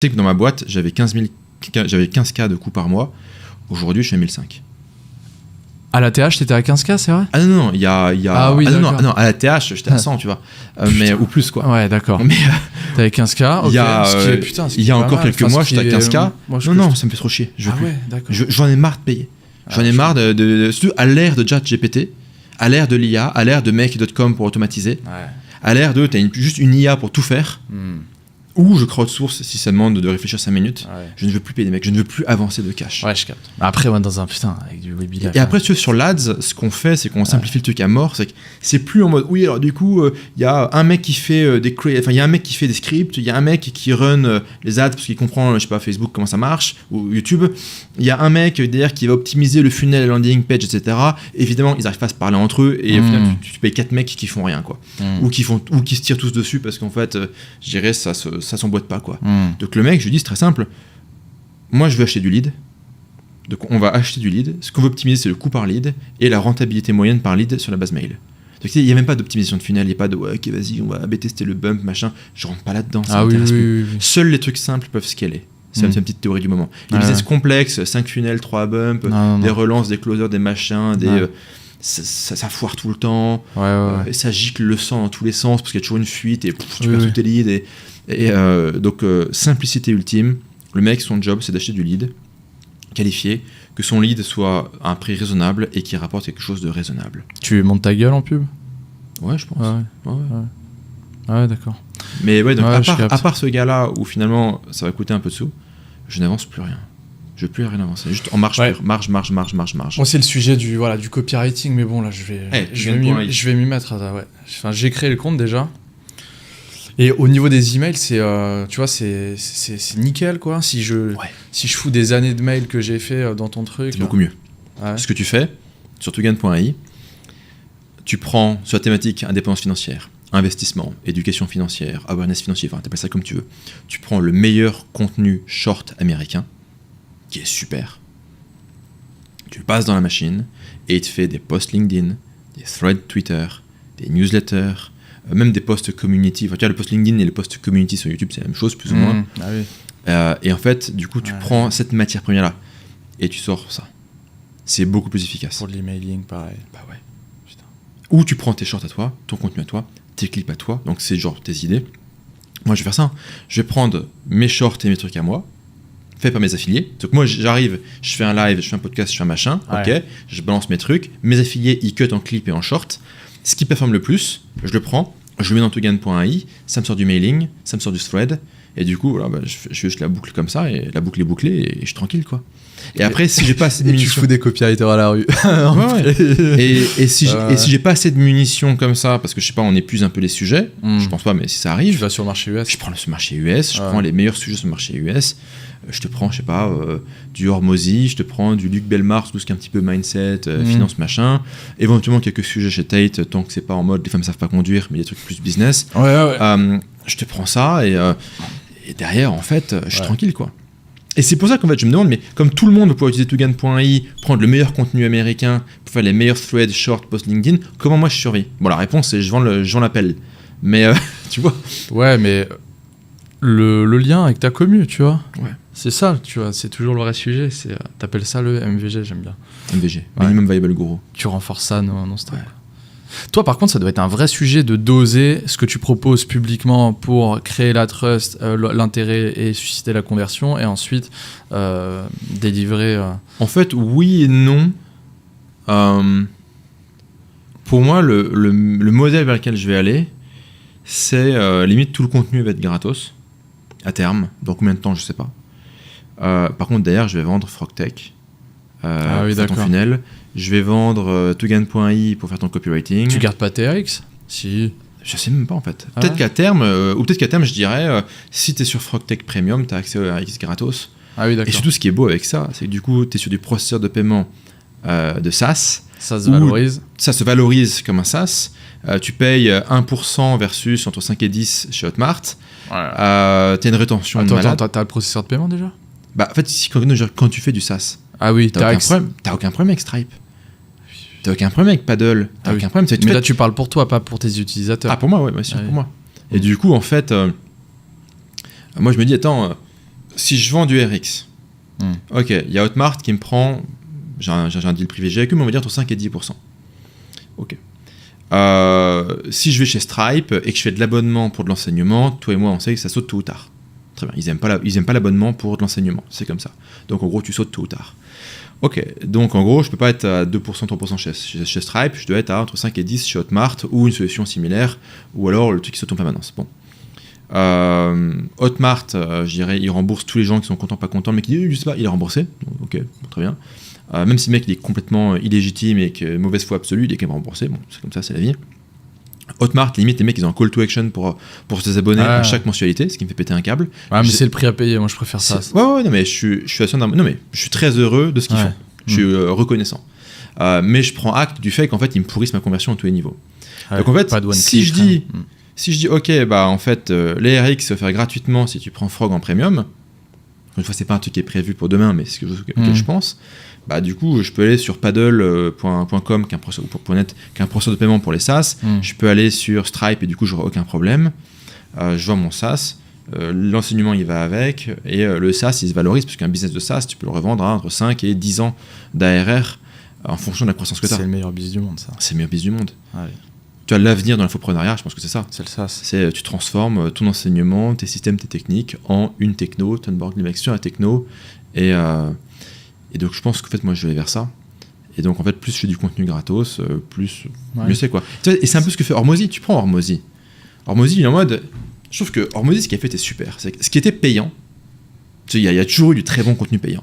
sais que dans ma boîte, j'avais 15K de coûts par mois. Aujourd'hui, je suis à 1005. À la TH, t'étais à 15K, c'est vrai? Ah non, il y a... Ah oui, non, à la TH, j'étais à 100, tu vois. Mais, ou plus, quoi. Ouais, d'accord. Mais t'avais 15K, ok. Il y a encore quelques mois, j'étais à 15K. Non, ça me fait trop chier. Ouais, d'accord. J'en ai marre de payer. J'en ai marre surtout à l'ère de ChatGPT, à l'ère de l'IA, à l'ère de make.com pour automatiser, à l'ère de t'as juste une IA pour tout faire. Ou je crowdsource si ça demande de réfléchir 5 minutes. Je ne veux plus payer des mecs, je ne veux plus avancer de cash. Ouais, je capte. Après, dans un avec du webinar. Et après, tu vois, sur l'Ads, ce qu'on fait, c'est qu'on simplifie le truc à mort. C'est que c'est plus en mode, oui, alors du coup, il y a un mec qui fait il y a un mec qui fait des scripts, il y a un mec qui run les ads parce qu'il comprend, je sais pas, Facebook, comment ça marche, ou YouTube. Il y a un mec derrière qui va optimiser le funnel, la landing page, etc. Évidemment, ils n'arrivent pas à se parler entre eux et au final, tu payes 4 mecs qui font rien, quoi. Ou qui se tirent tous dessus parce qu'en fait, je dirais, ça s'emboîte pas, quoi. Donc le mec, je lui dis, c'est très simple. Moi, je veux acheter du lead. Donc on va acheter du lead. Ce qu'on veut optimiser, c'est le coût par lead et la rentabilité moyenne par lead sur la base mail. Donc il n'y a même pas d'optimisation de funnel, il n'y a pas de ouais, ok, vas-y, on va tester le bump, machin. Je rentre pas là-dedans. Ça m'intéresse plus. Oui. Seuls les trucs simples peuvent scaler. C'est une petite théorie du moment. Les business complexes, 5 funnels, 3 bumps, des relances, des closers, des machins, ça foire tout le temps. Et ça gicle le sang dans tous les sens parce qu'il y a toujours une fuite et tu perds tous tes leads. Donc simplicité ultime. Le mec, son job, c'est d'acheter du lead qualifié, que son lead soit à un prix raisonnable et qui rapporte quelque chose de raisonnable. Tu montes ta gueule en pub? Ouais, je pense. Ouais, d'accord. Mais ouais, donc à part ce gars-là où finalement ça va coûter un peu de sous, je n'avance plus rien. Je veux plus rien avancer. Juste en marche pure. Marge. Moi, c'est le sujet du copywriting, mais bon, là, je vais m'y mettre. Enfin, j'ai créé le compte déjà. Et au niveau des emails, tu vois, c'est nickel, quoi. Si je fous des années de mails que j'ai fait dans ton truc... C'est beaucoup mieux. Ce que tu fais, sur Tugan.ai, tu prends sur la thématique indépendance financière, investissement, éducation financière, awareness financier, enfin, t'appelles ça comme tu veux. Tu prends le meilleur contenu short américain, qui est super. Tu le passes dans la machine, et il te fait des posts LinkedIn, des threads Twitter, des newsletters... même des posts community, enfin tu vois le post LinkedIn et le post community sur YouTube c'est la même chose plus ou moins. Et en fait du coup tu prends cette matière première là et tu sors ça. C'est beaucoup plus efficace. Pour l'emailing pareil. Bah ouais. Putain. Ou tu prends tes shorts à toi, ton contenu à toi, tes clips à toi, donc c'est genre tes idées. Moi je vais faire ça, je vais prendre mes shorts et mes trucs à moi, fait par mes affiliés. Donc moi j'arrive, je fais un live, je fais un podcast, je fais un machin, ok, je balance mes trucs, mes affiliés ils cut en clip et en short. Ce qui performe le plus, je le prends, je le mets dans Tugan.ai, ça me sort du mailing, ça me sort du thread, et du coup, voilà, je la boucle comme ça, et la boucle est bouclée, et je suis tranquille, quoi. Et après, si j'ai pas assez de munitions... tu fous des copywriters à la rue. Et si j'ai pas assez de munitions comme ça, parce que je sais pas, on épuise un peu les sujets, je pense pas, mais si ça arrive... Tu vas sur le marché US. Je prends le marché US, je prends les meilleurs sujets sur le marché US, je te prends, je sais pas, du Hormozy, je te prends du Luc Belmar, tout ce qui est un petit peu mindset, finance, machin. Éventuellement, quelques sujets chez Tate, tant que c'est pas en mode les femmes savent pas conduire, mais des trucs plus business. Je te prends ça et derrière, en fait, je suis tranquille, quoi. Et c'est pour ça qu'en fait, je me demande, mais comme tout le monde peut utiliser Tugan.ai, prendre le meilleur contenu américain pour faire les meilleurs threads, short, post LinkedIn, comment moi je survis? Bon, la réponse, c'est je vends l'appel. Mais tu vois. Ouais, mais le lien avec ta commu, tu vois. Ouais. C'est ça, tu vois, c'est toujours le vrai sujet. T'appelles ça le MVG, j'aime bien. MVG, Minimum Viable Guru. Tu renforces ça non-stop. Ouais. Toi, par contre, ça doit être un vrai sujet de doser ce que tu proposes publiquement pour créer la trust, l'intérêt et susciter la conversion, et ensuite délivrer... En fait, oui et non. Pour moi, le modèle vers lequel je vais aller, c'est limite tout le contenu va être gratos, à terme. Dans combien de temps, je sais pas. Par contre, d'ailleurs, je vais vendre FrogTech. Pour faire ton funnel. Je vais vendre Tugan.ai pour faire ton copywriting. Tu gardes pas TRX? Si. Je sais même pas en fait. Peut-être qu'à terme, je dirais, si tu es sur FrogTech Premium, tu as accès au RX gratos. Et surtout, ce qui est beau avec ça, c'est que du coup, tu es sur du processeur de paiement de SaaS. Ça se valorise. Ça se valorise comme un SaaS. Tu payes 1% versus entre 5 et 10 chez Hotmart. Tu as une rétention de malade. Attends, t'as le processeur de paiement déjà? Bah, en fait, quand tu fais du SaaS, t'as aucun problème avec Stripe. T'as aucun problème avec Paddle. Aucun problème. Mais là, tu parles pour toi, pas pour tes utilisateurs. Ah, pour moi, ouais, bien sûr, pour moi. Et du coup, en fait, moi, je me dis, attends, si je vends du RX, ok, il y a Hotmart qui me prend, j'ai un deal privilégié avec eux, mais on va dire entre 5 et 10%. Ok. Si je vais chez Stripe et que je fais de l'abonnement pour de l'enseignement, toi et moi on sait que ça saute tôt ou tard. Très bien, ils aiment pas l'abonnement pour de l'enseignement, c'est comme ça. Donc en gros tu sautes tôt ou tard. Ok, donc en gros je peux pas être à 2%, 3% chez Stripe, je dois être à entre 5 et 10 chez Hotmart ou une solution similaire, ou alors le truc qui saute en permanence. Bon. Hotmart, je dirais, il rembourse tous les gens qui sont contents, pas contents, mais qui disent, je sais pas, il est remboursé. Ok, bon, très bien. Même si le mec il est complètement illégitime et que mauvaise foi absolue, il est quand même remboursé. Bon, c'est comme ça, c'est la vie. Hotmart, limite, les mecs ils ont un call to action pour se abonner à chaque mensualité, ce qui me fait péter un câble. Ouais, mais c'est le prix à payer, moi je préfère ça. Ouais, non, mais je suis très heureux de ce qu'ils font. Je suis reconnaissant. Mais je prends acte du fait qu'en fait ils me pourrissent ma conversion à tous les niveaux. Donc en fait, si je dis ok, bah en fait, les RX se faire gratuitement si tu prends Frog en premium. Une fois, c'est pas un truc qui est prévu pour demain, mais c'est quelque chose auquel je pense. Bah, du coup, je peux aller sur paddle.com, qui est un processeur de paiement pour les SaaS. Je peux aller sur Stripe et du coup, j'aurai aucun problème. Je vends mon SaaS. L'enseignement, il va avec. Et le SaaS, il se valorise parce qu'un business de SaaS, tu peux le revendre à entre 5 et 10 ans d'ARR en fonction de la croissance que tu as. C'est le meilleur business du monde, ça. C'est le meilleur business du monde. Ouais. Tu as l'avenir dans l'infoprenariat, je pense que c'est ça. C'est le SaaS. Tu transformes ton enseignement, tes systèmes, tes techniques en une techno, tu onboardes les mecs sur la techno. Et donc, je pense qu'en fait, moi, je vais vers ça. Et donc, en fait, plus je fais du contenu gratos, plus mieux c'est quoi. Et c'est un peu ce que fait Hormozy. Tu prends Hormozy. Hormozy, il est en mode. Je trouve que Hormozy, ce qu'il a fait était super. C'est que ce qui était payant, il y a toujours eu du très bon contenu payant.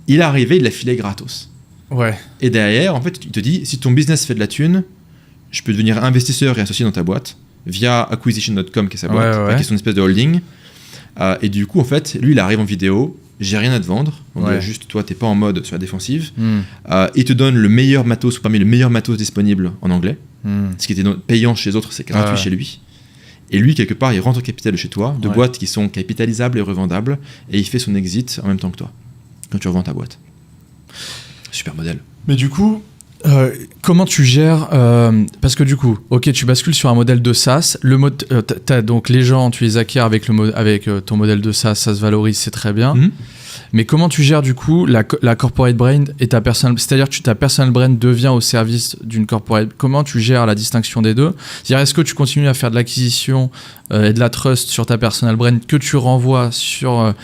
Il est arrivé, il l'a filé gratos. Ouais. Et derrière, en fait, il te dit si ton business fait de la thune, je peux devenir investisseur et associé dans ta boîte via acquisition.com, qui est sa boîte, qui est son espèce de holding. Et du coup, en fait, lui, il arrive en vidéo. J'ai rien à te vendre, juste toi t'es pas en mode sur la défensive. Il te donne le meilleur matos ou parmi les meilleurs matos disponibles en anglais. Ce qui était payant chez les autres, c'est gratuit chez lui. Et lui, quelque part, il rentre au capital de chez toi, de boîtes qui sont capitalisables et revendables, et il fait son exit en même temps que toi, quand tu revends ta boîte. Super modèle. Mais du coup, comment tu gères parce que du coup, ok, tu bascules sur un modèle de SaaS. Donc les gens, tu les acquiers avec ton modèle de SaaS, ça se valorise, c'est très bien. Mais comment tu gères du coup la corporate brand et ta personal, c'est-à-dire que ta personal brand devient au service d'une corporate. Comment tu gères la distinction des deux? C'est-à-dire, est-ce que tu continues à faire de l'acquisition et de la trust sur ta personal brand que tu renvoies sur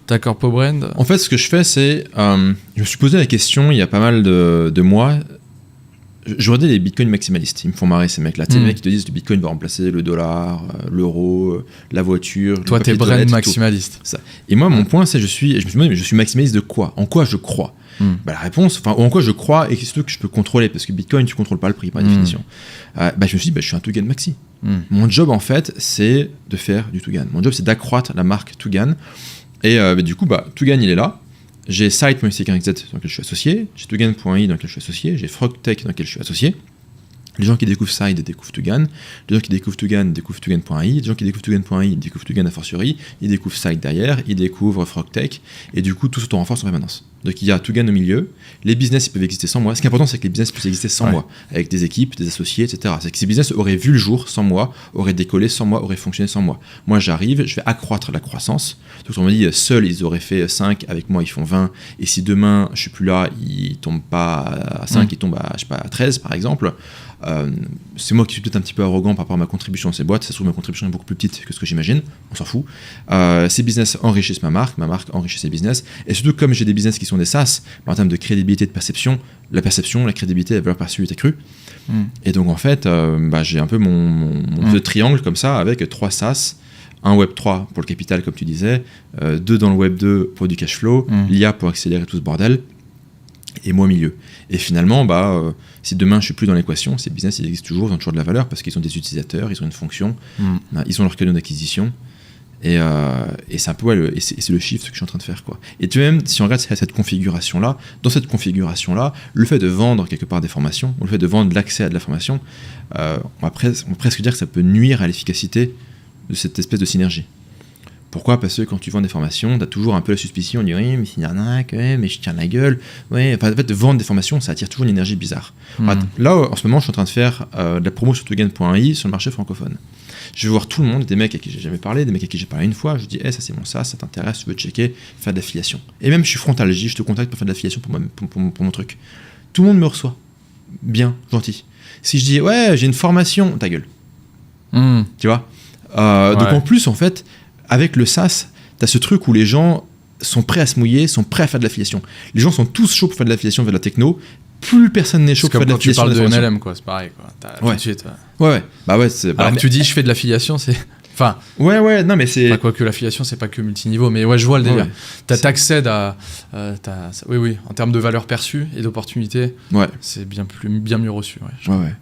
ta corpo brand? En fait, ce que je fais, c'est je me suis posé la question il y a pas mal de mois. Je regardais les bitcoins maximalistes, ils me font marrer ces mecs-là. Tu sais, les mecs qui te disent que le bitcoin va remplacer le dollar, l'euro, la voiture. Toi, t'es brand maximaliste. Ça. Et moi, mon point, c'est je me suis demandé, mais je suis maximaliste de quoi? En quoi je crois? Bah, la réponse, en quoi je crois et qu'est-ce que je peux contrôler? Parce que bitcoin, tu contrôles pas le prix par définition. Je me suis dit, je suis un Tugan maxi. Mon job, en fait, c'est de faire du Tugan. Mon job, c'est d'accroître la marque Tugan. Et du coup, Tugan, il est là. J'ai Site.xz dans lequel je suis associé, j'ai Tugan.ai dans lequel je suis associé, j'ai FrogTech dans lequel je suis associé. Les gens qui découvrent Site découvrent Tugan, les gens qui découvrent Tugan découvrent Tugan.ai, les gens qui découvrent Tugan.ai découvrent Tugan a fortiori, ils découvrent Site derrière, ils découvrent FrogTech, et du coup tout se renforce en permanence. Donc il y a Tugan au milieu, les business ils peuvent exister sans moi. Ce qui est important, c'est que les business puissent exister sans moi, avec des équipes, des associés, etc. C'est que ces business auraient vu le jour sans moi, auraient décollé sans moi, auraient fonctionné sans moi. Moi j'arrive, je vais accroître la croissance. Donc on me dit, seuls ils auraient fait 5, avec moi ils font 20, et si demain je suis plus là, ils tombent pas à 5, ils tombent à, à 13 par exemple. C'est moi qui suis peut-être un petit peu arrogant par rapport à ma contribution à ces boîtes. Ça se trouve, ma contribution est beaucoup plus petite que ce que j'imagine, on s'en fout. Ces business enrichissent ma marque enrichit ces business, et surtout comme j'ai des business qui sont des SaaS, en termes de crédibilité, de perception, la crédibilité, la valeur perçue est accrue. Et donc en fait, j'ai un peu mon triangle comme ça, avec 3 SaaS, un Web 3 pour le capital comme tu disais, 2 dans le Web 2 pour du cash flow, l'IA pour accélérer tout ce bordel, et moi au milieu. Et finalement, si demain je suis plus dans l'équation, ces business ils existent toujours, ils ont toujours de la valeur parce qu'ils ont des utilisateurs, ils ont une fonction, ils ont leur canal d'acquisition. Et c'est un peu c'est le shift que je suis en train de faire, quoi. Et tu vois, même si on regarde cette configuration là, dans cette configuration là, le fait de vendre quelque part des formations, ou le fait de vendre l'accès à de la formation, on va presque dire que ça peut nuire à l'efficacité de cette espèce de synergie. Pourquoi ? Parce que quand tu vends des formations, tu as toujours un peu la suspicion, on dit oui, mais c'est une arnaque, ouais, mais je tiens la gueule. Ouais. Enfin, en fait, de vendre des formations, ça attire toujours une énergie bizarre. Là, en ce moment, je suis en train de faire de la promo sur Togen.ai sur le marché francophone. Je vais voir tout le monde, des mecs à qui j'ai jamais parlé, des mecs à qui j'ai parlé une fois. Je dis, ça c'est mon ça t'intéresse, tu veux checker, faire de l'affiliation. Et même, je suis frontal, je dis, je te contacte pour faire de l'affiliation pour mon truc. Tout le monde me reçoit. Bien, gentil. Si je dis, ouais, j'ai une formation, ta gueule. Tu vois Donc en plus, en fait, avec le SaaS, tu as ce truc où les gens sont prêts à se mouiller, sont prêts à faire de l'affiliation. Les gens sont tous chauds pour faire de l'affiliation vers la techno. Plus personne n'est chaud pour faire de l'affiliation. Quand tu parles de MLM, quoi, c'est pareil. Quoi. Tout de suite, ouais. Bah ouais. Alors que tu dis, je fais de l'affiliation, c'est... Enfin, ouais, non, mais c'est... Quoi que l'affiliation, c'est pas que multiniveau, mais ouais, je vois le délire. T'accèdes à... oui, en termes de valeur perçue et d'opportunité, c'est bien mieux reçu. Ouais.